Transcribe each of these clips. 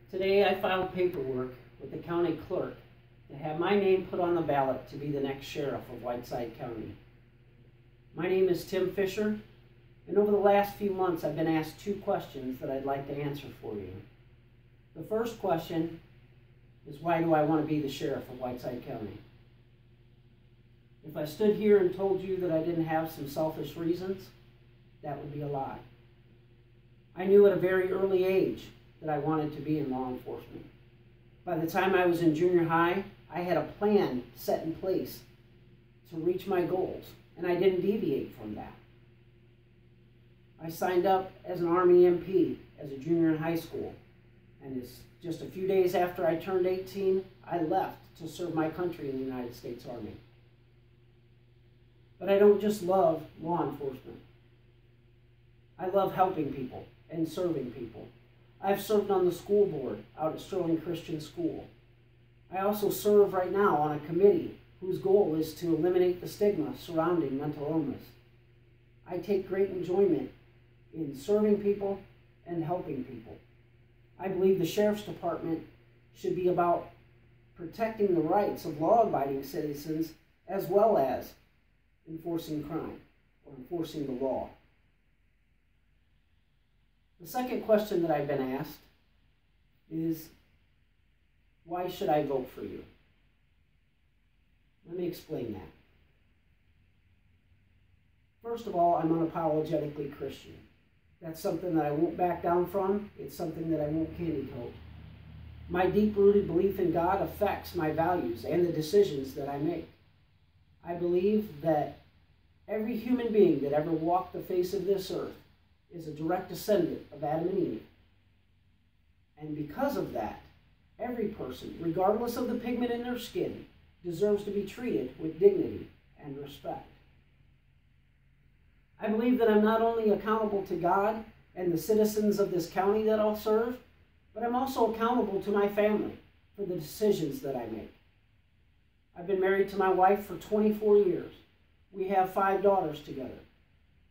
Today I filed paperwork with the county clerk to have my name put on the ballot to be the next sheriff of Whiteside County. My name is Tim Fisher, and over the last few months I've been asked two questions that I'd like to answer for you. The first question is, why do I want to be the sheriff of Whiteside County? If I stood here and told you that I didn't have some selfish reasons, that would be a lie. I knew at a very early age that I wanted to be in law enforcement. By the time I was in junior high, I had a plan set in place to reach my goals, and I didn't deviate from that. I signed up as an Army MP as a junior in high school, and just a few days after I turned 18, I left to serve my country in the United States Army. But I don't just love law enforcement. I love helping people and serving people. I've served on the school board out at Sterling Christian School. I also serve right now on a committee whose goal is to eliminate the stigma surrounding mental illness. I take great enjoyment in serving people and helping people. I believe the Sheriff's Department should be about protecting the rights of law-abiding citizens as well as enforcing crime or enforcing the law. The second question that I've been asked is, why should I vote for you? Let me explain that. First of all, I'm unapologetically Christian. That's something that I won't back down from. It's something that I won't candy coat. My deep-rooted belief in God affects my values and the decisions that I make. I believe that every human being that ever walked the face of this earth is a direct descendant of Adam and Eve. And because of that, every person, regardless of the pigment in their skin, deserves to be treated with dignity and respect. I believe that I'm not only accountable to God and the citizens of this county that I'll serve, but I'm also accountable to my family for the decisions that I make. I've been married to my wife for 24 years. We have 5 daughters together.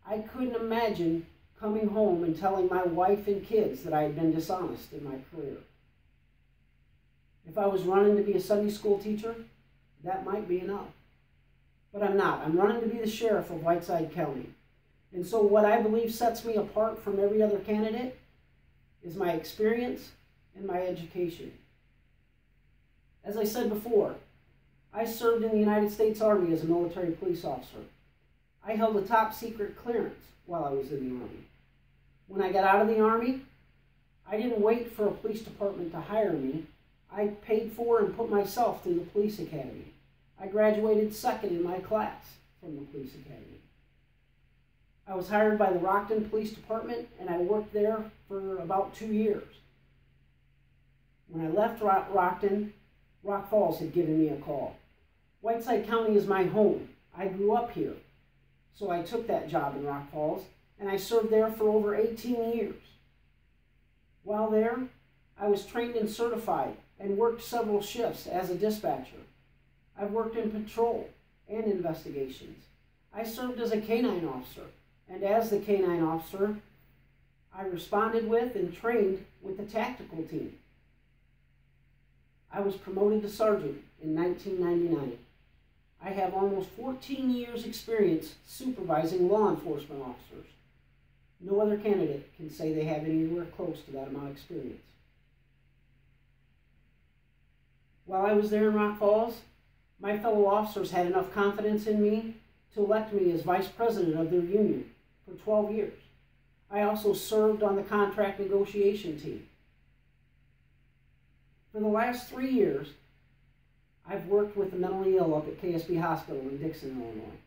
I couldn't imagine coming home and telling my wife and kids that I had been dishonest in my career. If I was running to be a Sunday school teacher, that might be enough. But I'm not. I'm running to be the sheriff of Whiteside County. And so what I believe sets me apart from every other candidate is my experience and my education. As I said before, I served in the United States Army as a military police officer. I held a top secret clearance while I was in the Army. When I got out of the Army, I didn't wait for a police department to hire me. I paid for and put myself through the police academy. I graduated second in my class from the police academy. I was hired by the Rockton Police Department, and I worked there for about 2 years. When I left Rockton, Rock Falls had given me a call. Whiteside County is my home. I grew up here. So I took that job in Rock Falls, and I served there for over 18 years. While there, I was trained and certified and worked several shifts as a dispatcher. I've worked in patrol and investigations. I served as a canine officer, and as the canine officer, I responded with and trained with the tactical team. I was promoted to sergeant in 1999. I have almost 14 years experience supervising law enforcement officers. No other candidate can say they have anywhere close to that amount of experience. While I was there in Rock Falls, my fellow officers had enough confidence in me to elect me as vice president of their union for 12 years. I also served on the contract negotiation team. For the last 3 years, I've worked with the mentally ill up at KSB Hospital in Dixon, Illinois.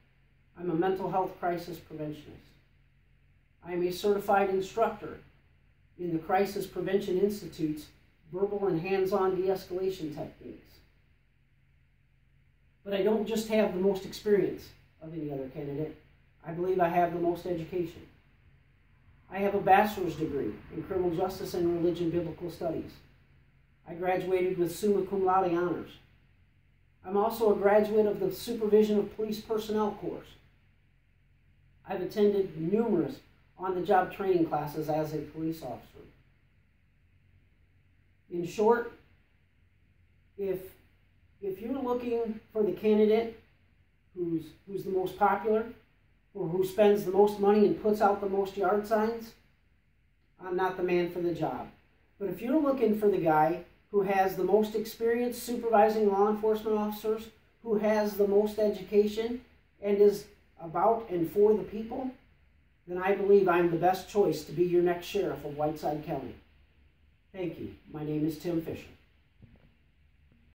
I'm a mental health crisis preventionist. I am a certified instructor in the Crisis Prevention Institute's verbal and hands-on de-escalation techniques. But I don't just have the most experience of any other candidate. I believe I have the most education. I have a bachelor's degree in criminal justice and religion biblical studies. I graduated with summa cum laude honors. I'm also a graduate of the Supervision of Police Personnel course. I've attended numerous on-the-job training classes as a police officer. In short, if you're looking for the candidate who's the most popular, or who spends the most money and puts out the most yard signs, I'm not the man for the job. But if you're looking for the guy who has the most experience supervising law enforcement officers, who has the most education, and is about and for the people, then I believe I'm the best choice to be your next sheriff of Whiteside County. Thank you. My name is Tim Fisher.